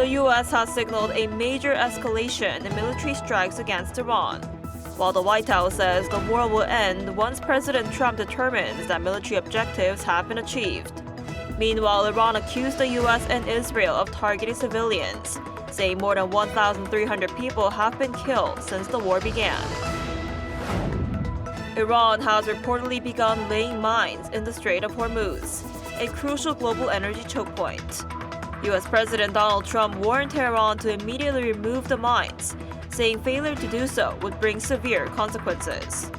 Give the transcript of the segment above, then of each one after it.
The U.S. has signaled a major escalation in military strikes against Iran, while the White House says the war will end once President Trump determines that military objectives have been achieved. Meanwhile, Iran accused the U.S. and Israel of targeting civilians, saying more than 1,300 people have been killed since the war began. Iran has reportedly begun laying mines in the Strait of Hormuz, a crucial global energy choke point. U.S. President Donald Trump warned Tehran to immediately remove the mines, saying failure to do so would bring severe consequences.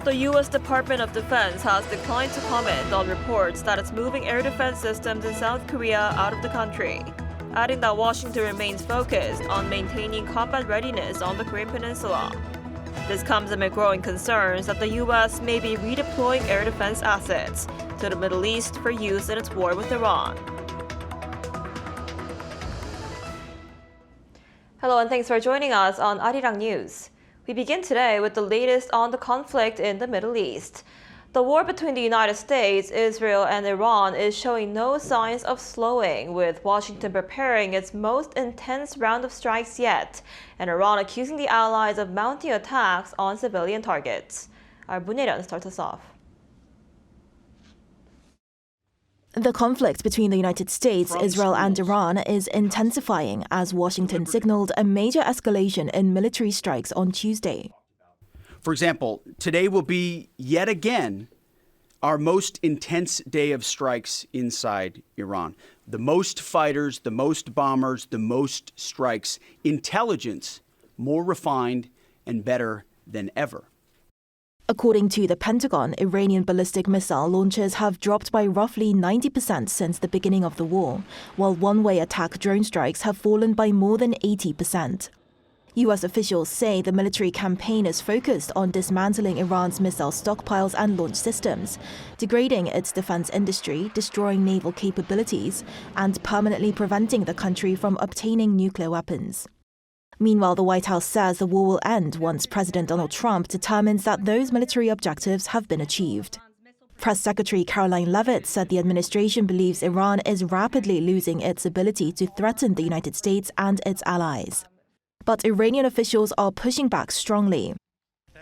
The U.S. Department of Defense has declined to comment on reports that it's moving air defense systems in South Korea out of the country, adding that Washington remains focused on maintaining combat readiness on the Korean Peninsula. This comes amid growing concerns that the U.S. may be redeploying air defense assets to the Middle East for use in its war with Iran. Hello and thanks for joining us on Arirang News. We begin today with the latest on the conflict in the Middle East. The war between the United States, Israel, and Iran is showing no signs of slowing, with Washington preparing its most intense round of strikes yet, and Iran accusing the allies of mounting attacks on civilian targets. Our Bunyeon starts us off. The conflict between the United States, Israel, and Iran is intensifying as Washington signaled a major escalation in military strikes on Tuesday. For example, today will be yet again our most intense day of strikes inside Iran. The most fighters, the most bombers, the most strikes. Intelligence more refined and better than ever. According to the Pentagon, Iranian ballistic missile launches have dropped by roughly 90% since the beginning of the war, while one-way attack drone strikes have fallen by more than 80%. U.S. officials say the military campaign is focused on dismantling Iran's missile stockpiles and launch systems, degrading its defense industry, destroying naval capabilities, and permanently preventing the country from obtaining nuclear weapons. Meanwhile, the White House says the war will end once President Donald Trump determines that those military objectives have been achieved. Press Secretary Caroline Leavitt said the administration believes Iran is rapidly losing its ability to threaten the United States and its allies. But Iranian officials are pushing back strongly.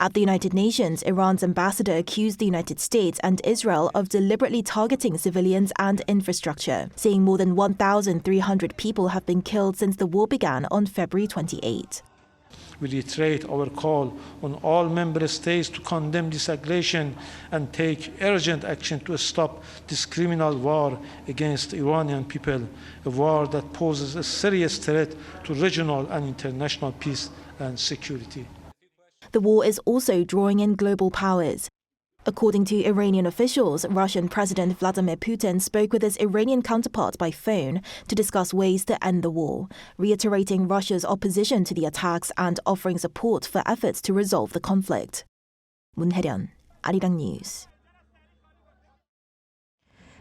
At the United Nations, Iran's ambassador accused the United States and Israel of deliberately targeting civilians and infrastructure, saying more than 1,300 people have been killed since the war began on February 28. We reiterate our call on all member states to condemn this aggression and take urgent action to stop this criminal war against the Iranian people, a war that poses a serious threat to regional and international peace and security. The war is also drawing in global powers. According to Iranian officials, Russian President Vladimir Putin spoke with his Iranian counterpart by phone to discuss ways to end the war, reiterating Russia's opposition to the attacks and offering support for efforts to resolve the conflict. 문혜련, Arirang News.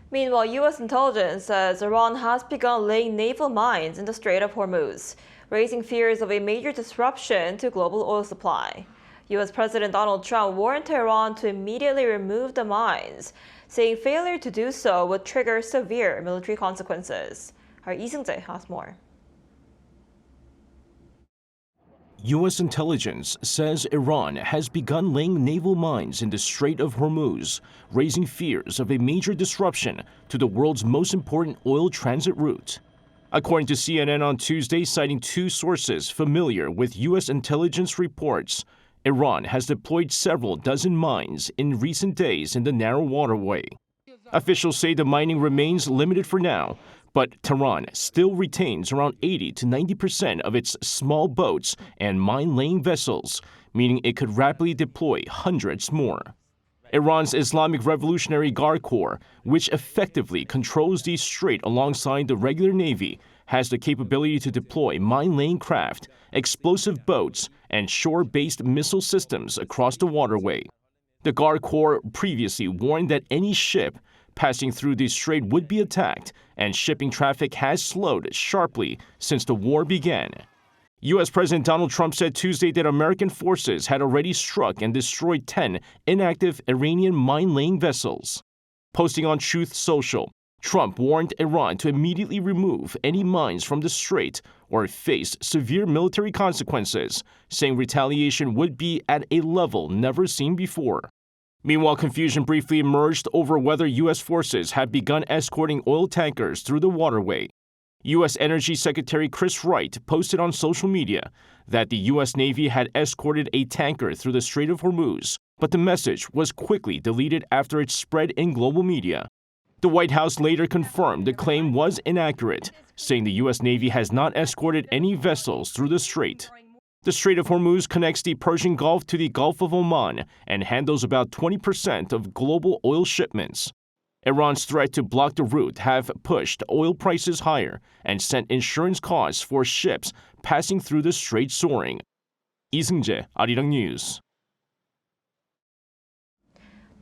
Meanwhile, U.S. intelligence says Iran has begun laying naval mines in the Strait of Hormuz, raising fears of a major disruption to global oil supply. U.S. President Donald Trump warned Tehran to immediately remove the mines, saying failure to do so would trigger severe military consequences. Our Lee Seung-jae has more. U.S. intelligence says Iran has begun laying naval mines in the Strait of Hormuz, raising fears of a major disruption to the world's most important oil transit route. According to CNN on Tuesday, citing two sources familiar with U.S. intelligence reports, Iran has deployed several dozen mines in recent days in the narrow waterway. Officials say the mining remains limited for now, but Tehran still retains around 80 to 90% of its small boats and mine-laying vessels, meaning it could rapidly deploy hundreds more. Iran's Islamic Revolutionary Guard Corps, which effectively controls the strait alongside the regular navy, has the capability to deploy mine-laying craft, explosive boats, and shore-based missile systems across the waterway. The Guard Corps previously warned that any ship passing through the strait would be attacked, and shipping traffic has slowed sharply since the war began. U.S. President Donald Trump said Tuesday that American forces had already struck and destroyed 10 inactive Iranian mine-laying vessels. Posting on Truth Social, Trump warned Iran to immediately remove any mines from the strait or face severe military consequences, saying retaliation would be at a level never seen before. Meanwhile, confusion briefly emerged over whether U.S. forces had begun escorting oil tankers through the waterway. U.S. Energy Secretary Chris Wright posted on social media that the U.S. Navy had escorted a tanker through the Strait of Hormuz, but the message was quickly deleted after it spread in global media. The White House later confirmed the claim was inaccurate, saying the U.S. Navy has not escorted any vessels through the strait. The Strait of Hormuz connects the Persian Gulf to the Gulf of Oman and handles about 20% of global oil shipments. Iran's threat to block the route have pushed oil prices higher and sent insurance costs for ships passing through the strait soaring. 이승재, Arirang News.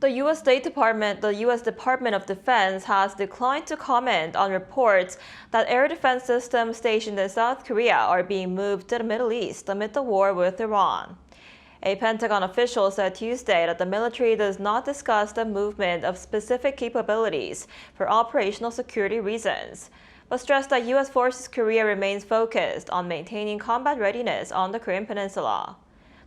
The U.S. Department of Defense has declined to comment on reports that air defense systems stationed in South Korea are being moved to the Middle East amid the war with Iran. A Pentagon official said Tuesday that the military does not discuss the movement of specific capabilities for operational security reasons, but stressed that U.S. Forces Korea remains focused on maintaining combat readiness on the Korean Peninsula.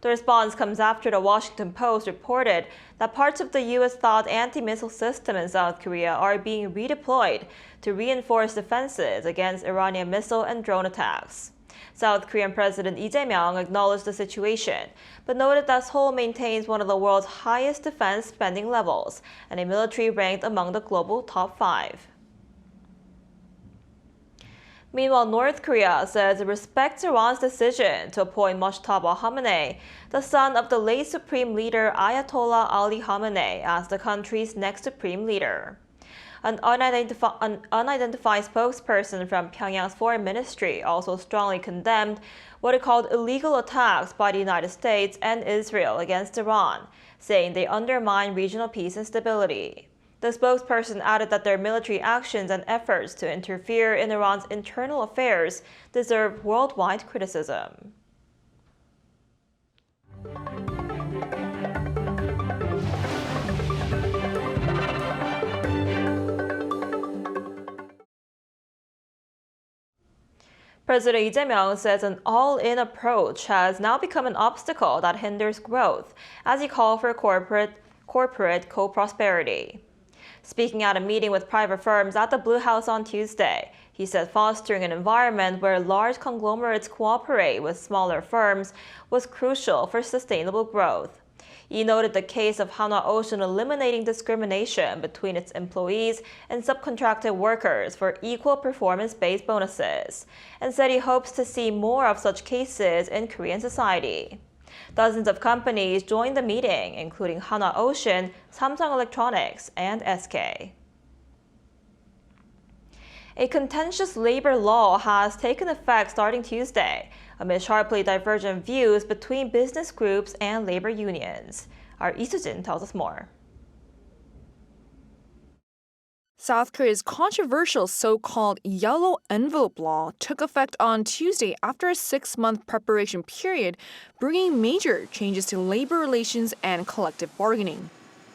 The response comes after the Washington Post reported that parts of the U.S. THAAD anti-missile system in South Korea are being redeployed to reinforce defenses against Iranian missile and drone attacks. South Korean President Lee Jae-myung acknowledged the situation, but noted that Seoul maintains one of the world's highest defense spending levels and a military ranked among the global top 5. Meanwhile, North Korea says it respects Iran's decision to appoint Mojtaba Khamenei, the son of the late Supreme Leader Ayatollah Ali Khamenei, as the country's next Supreme Leader. An unidentified spokesperson from Pyongyang's foreign ministry also strongly condemned what it called illegal attacks by the United States and Israel against Iran, saying they undermine regional peace and stability. The spokesperson added that their military actions and efforts to interfere in Iran's internal affairs deserve worldwide criticism. President Lee Jae-myung says an all-in approach has now become an obstacle that hinders growth, as he called for corporate co-prosperity. Speaking at a meeting with private firms at the Blue House on Tuesday, he said fostering an environment where large conglomerates cooperate with smaller firms was crucial for sustainable growth. He noted the case of Hanwha Ocean eliminating discrimination between its employees and subcontracted workers for equal performance-based bonuses, and said he hopes to see more of such cases in Korean society. Dozens of companies joined the meeting, including Hanwha Ocean, Samsung Electronics, and SK. A contentious labor law has taken effect starting Tuesday, amid sharply divergent views between business groups and labor unions. Our Lee Soo-jin tells us more. South Korea's controversial so-called Yellow Envelope Law took effect on Tuesday after a 6-month preparation period, bringing major changes to labor relations and collective bargaining.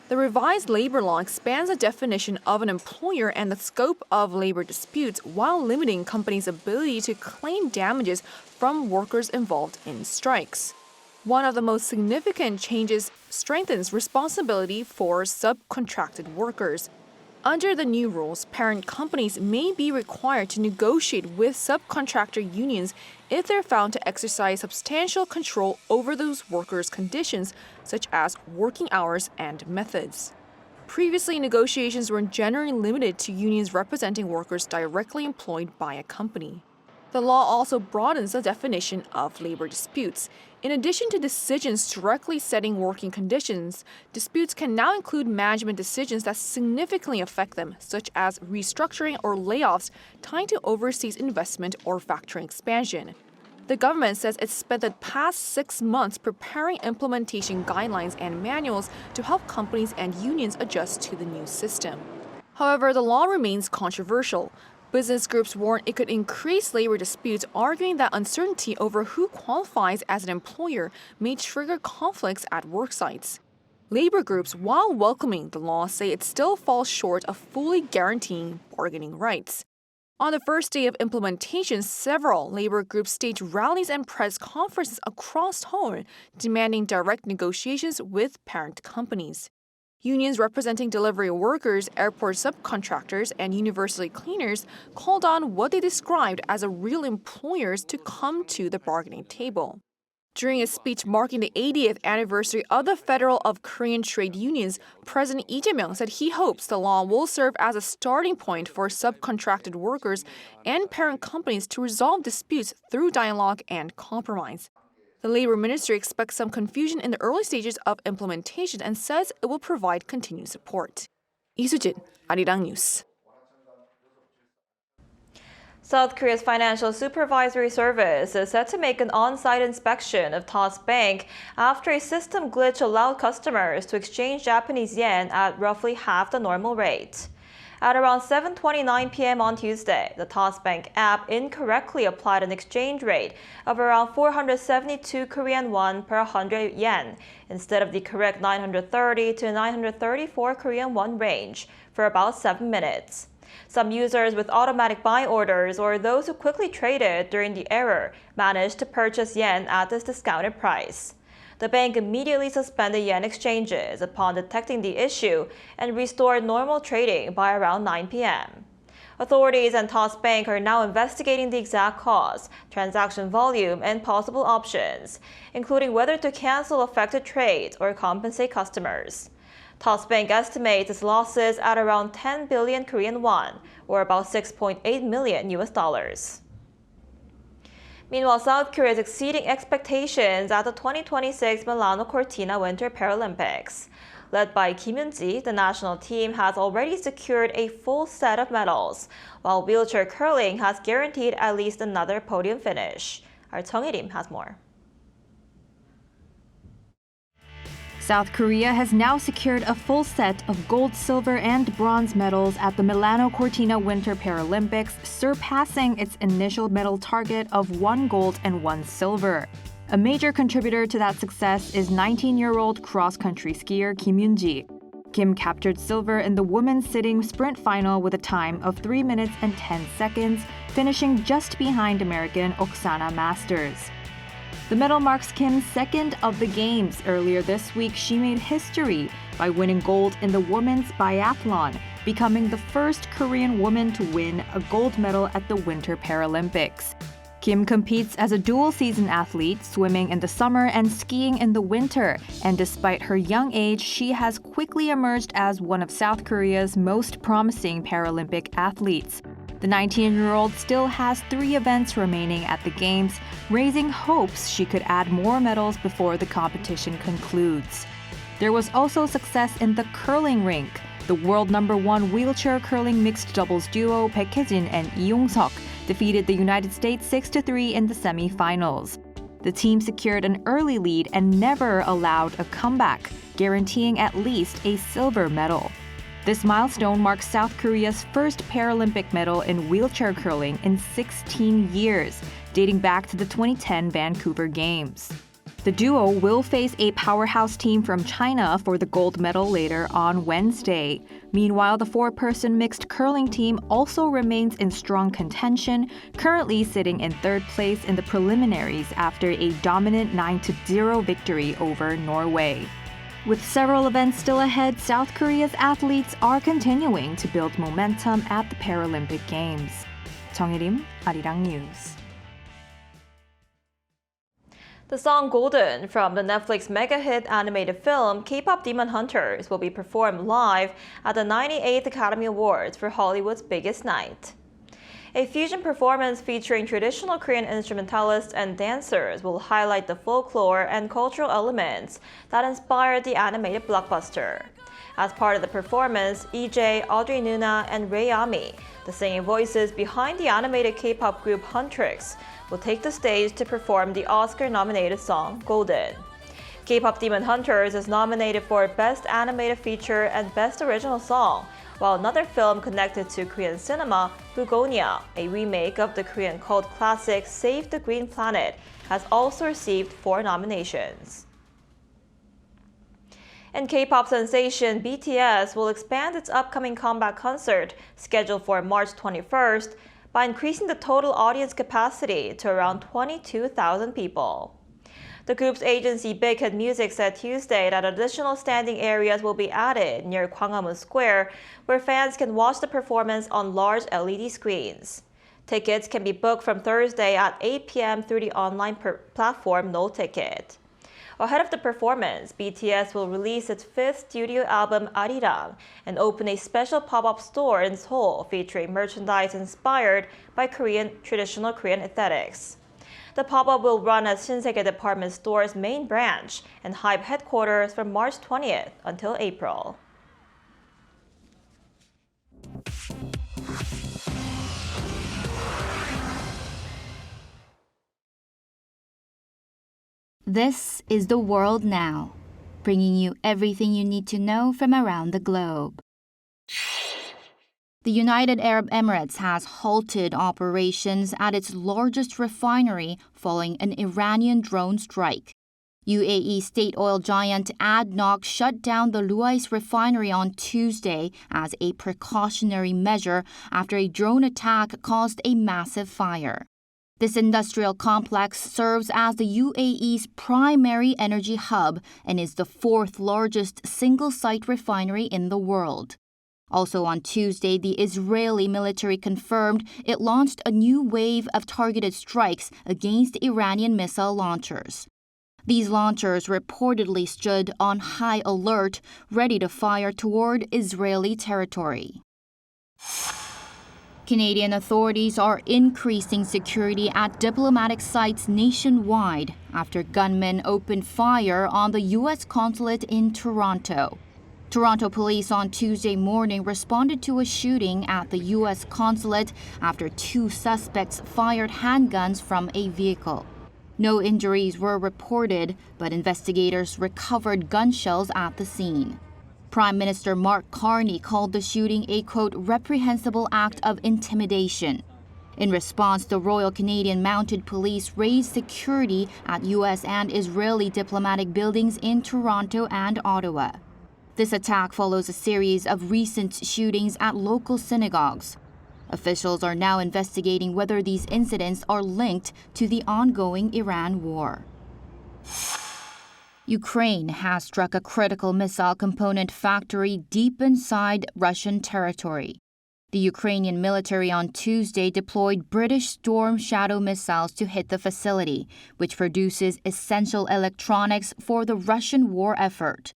The revised labor law expands the definition of an employer and the scope of labor disputes while limiting companies' ability to claim damages from workers involved in strikes. One of the most significant changes strengthens responsibility for subcontracted workers. Under the new rules, parent companies may be required to negotiate with subcontractor unions if they're found to exercise substantial control over those workers' conditions, such as working hours and methods. Previously, negotiations were generally limited to unions representing workers directly employed by a company. The law also broadens the definition of labor disputes. In addition to decisions directly setting working conditions, disputes can now include management decisions that significantly affect them, such as restructuring or layoffs tied to overseas investment or factory expansion. The government says it spent the past 6 months preparing implementation guidelines and manuals to help companies and unions adjust to the new system. However, the law remains controversial. Business groups warn it could increase labor disputes, arguing that uncertainty over who qualifies as an employer may trigger conflicts at work sites. Labor groups, while welcoming the law, say it still falls short of fully guaranteeing bargaining rights. On the first day of implementation, several labor groups staged rallies and press conferences across Seoul, demanding direct negotiations with parent companies. Unions representing delivery workers, airport subcontractors, and university cleaners called on what they described as a real employers to come to the bargaining table. During a speech marking the 80th anniversary of the Federal of Korean Trade Unions, President Lee Jae-myung said he hopes the law will serve as a starting point for subcontracted workers and parent companies to resolve disputes through dialogue and compromise. The Labor Ministry expects some confusion in the early stages of implementation and says it will provide continued support. 이수진, Arirang News. South Korea's Financial Supervisory Service is set to make an on-site inspection of Toss Bank after a system glitch allowed customers to exchange Japanese yen at roughly half the normal rate. At around 7:29 p.m. on Tuesday, the Toss Bank app incorrectly applied an exchange rate of around 472 Korean won per 100 yen instead of the correct 930 to 934 Korean won range for about 7 minutes. Some users with automatic buy orders or those who quickly traded during the error managed to purchase yen at this discounted price. The bank immediately suspended yen exchanges upon detecting the issue and restored normal trading by around 9 p.m. Authorities and Toss Bank are now investigating the exact cause, transaction volume, and possible options, including whether to cancel affected trades or compensate customers. Toss Bank estimates its losses at around 10 billion Korean won, or about $6.8 million US. Meanwhile, South Korea is exceeding expectations at the 2026 Milano-Cortina Winter Paralympics. Led by Kim Yoon-ji, the national team has already secured a full set of medals, while wheelchair curling has guaranteed at least another podium finish. Our Chung Il-im has more. South Korea has now secured a full set of gold, silver, and bronze medals at the Milano-Cortina Winter Paralympics, surpassing its initial medal target of 1 gold and 1 silver. A major contributor to that success is 19-year-old cross-country skier Kim Yoon-ji. Kim captured silver in the women's sitting sprint final with a time of 3 minutes and 10 seconds, finishing just behind American Oksana Masters. The medal marks Kim's second of the Games. Earlier this week, she made history by winning gold in the women's biathlon, becoming the first Korean woman to win a gold medal at the Winter Paralympics. Kim competes as a dual-season athlete, swimming in the summer and skiing in the winter, and despite her young age, she has quickly emerged as one of South Korea's most promising Paralympic athletes. The 19-year-old still has 3 events remaining at the Games, raising hopes she could add more medals before the competition concludes. There was also success in the curling rink. The world #1 wheelchair curling mixed doubles duo Baek Hye-jin and Lee Yong-seok defeated the United States 6-3 in the semifinals. The team secured an early lead and never allowed a comeback, guaranteeing at least a silver medal. This milestone marks South Korea's first Paralympic medal in wheelchair curling in 16 years, dating back to the 2010 Vancouver Games. The duo will face a powerhouse team from China for the gold medal later on Wednesday. Meanwhile, the 4-person mixed curling team also remains in strong contention, currently sitting in 3rd place in the preliminaries after a dominant 9-0 victory over Norway. With several events still ahead, South Korea's athletes are continuing to build momentum at the Paralympic Games. Chung Il-im, Arirang News. The song Golden from the Netflix mega-hit animated film KPop Demon Hunters will be performed live at the 98th Academy Awards for Hollywood's biggest night. A fusion performance featuring traditional Korean instrumentalists and dancers will highlight the folklore and cultural elements that inspired the animated blockbuster. As part of the performance, EJ, Audrey Nuna, and Ray Ami, the singing voices behind the animated K-pop group Huntrix, will take the stage to perform the Oscar-nominated song Golden. KPop Demon Hunters is nominated for Best Animated Feature and Best Original Song, while another film connected to Korean cinema, Bugonia, a remake of the Korean cult classic Save the Green Planet, has also received 4 nominations. And K-pop sensation BTS will expand its upcoming comeback concert, scheduled for March 21st, by increasing the total audience capacity to around 22,000 people. The group's agency Big Hit Music said Tuesday that additional standing areas will be added near Gwanghwamun Square, where fans can watch the performance on large LED screens. Tickets can be booked from Thursday at 8 p.m. through the online platform No Ticket. Ahead of the performance, BTS will release its fifth studio album Arirang and open a special pop-up store in Seoul featuring merchandise inspired by traditional Korean aesthetics. The pop-up will run as Shinsegae Department Store's main branch and HYBE headquarters from March 20th until April. This is The World Now, bringing you everything you need to know from around the globe. The United Arab Emirates has halted operations at its largest refinery following an Iranian drone strike. UAE state oil giant ADNOC shut down the Ruwais refinery on Tuesday as a precautionary measure after a drone attack caused a massive fire. This industrial complex serves as the UAE's primary energy hub and is the fourth largest single-site refinery in the world. Also on Tuesday, the Israeli military confirmed it launched a new wave of targeted strikes against Iranian missile launchers. These launchers reportedly stood on high alert, ready to fire toward Israeli territory. Canadian authorities are increasing security at diplomatic sites nationwide after gunmen opened fire on the U.S. consulate in Toronto. Toronto police on Tuesday morning responded to a shooting at the U.S. consulate after two suspects fired handguns from a vehicle. No injuries were reported, but investigators recovered gun shells at the scene. Prime Minister Mark Carney called the shooting a, quote, reprehensible act of intimidation. In response, the Royal Canadian Mounted Police raised security at U.S. and Israeli diplomatic buildings in Toronto and Ottawa. This attack follows a series of recent shootings at local synagogues. Officials are now investigating whether these incidents are linked to the ongoing Iran war. Ukraine has struck a critical missile component factory deep inside Russian territory. The Ukrainian military on Tuesday deployed British Storm Shadow missiles to hit the facility, which produces essential electronics for the Russian war effort.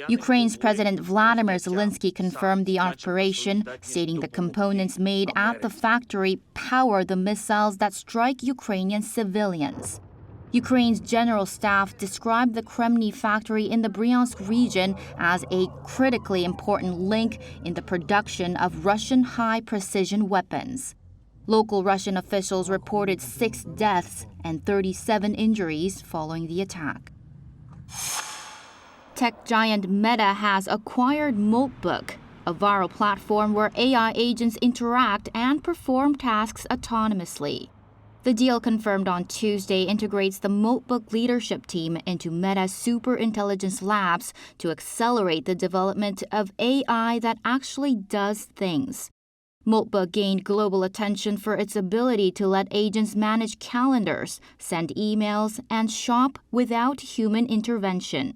Ukraine's President Vladimir Zelensky confirmed the operation, stating the components made at the factory power the missiles that strike Ukrainian civilians. Ukraine's general staff described the Kremny factory in the Bryansk region as a critically important link in the production of Russian high-precision weapons. Local Russian officials reported 6 deaths and 37 injuries following the attack. Tech giant Meta has acquired Moltbook, a viral platform where AI agents interact and perform tasks autonomously. The deal, confirmed on Tuesday, integrates the Moltbook leadership team into Meta's superintelligence labs to accelerate the development of AI that actually does things. Moltbook gained global attention for its ability to let agents manage calendars, send emails, and shop without human intervention.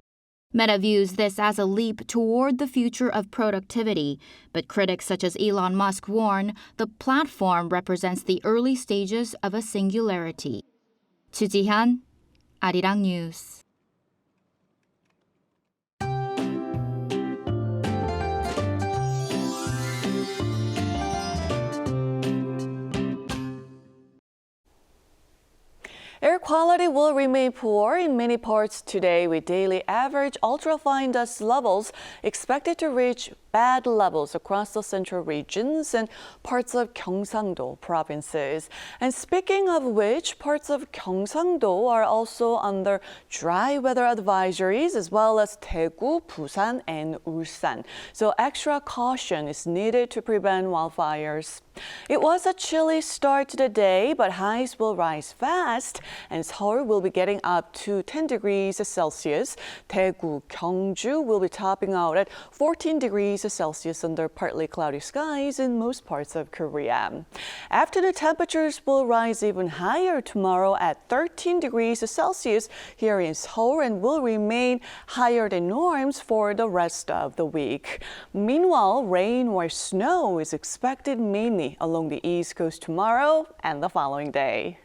Meta views this as a leap toward the future of productivity, but critics such as Elon Musk warn the platform represents the early stages of a singularity. Chu Ji-hyun, Arirang News. Air quality will remain poor in many parts today, with daily average ultrafine dust levels expected to reach bad levels across the central regions and parts of Gyeongsang-do provinces. And speaking of which, parts of Gyeongsang-do are also under dry weather advisories, as well as Daegu, Busan, and Ulsan. So extra caution is needed to prevent wildfires. It was a chilly start to the day, but highs will rise fast, and Seoul will be getting up to 10 degrees Celsius. Daegu, Gyeongju will be topping out at 14 degrees Celsius under partly cloudy skies in most parts of Korea. After the temperatures will rise even higher tomorrow at 13 degrees Celsius here in Seoul and will remain higher than norms for the rest of the week. Meanwhile, rain or snow is expected mainly along the East Coast tomorrow and the following day.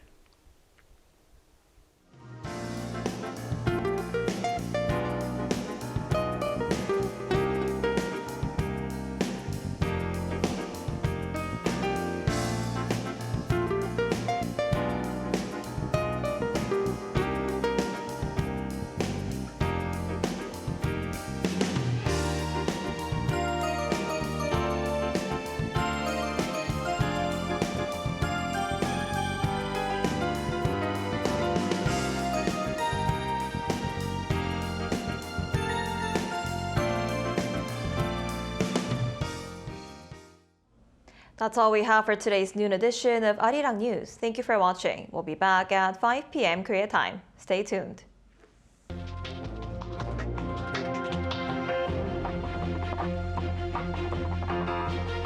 That's all we have for today's noon edition of Arirang News. Thank you for watching. We'll be back at 5 p.m. Korea time. Stay tuned.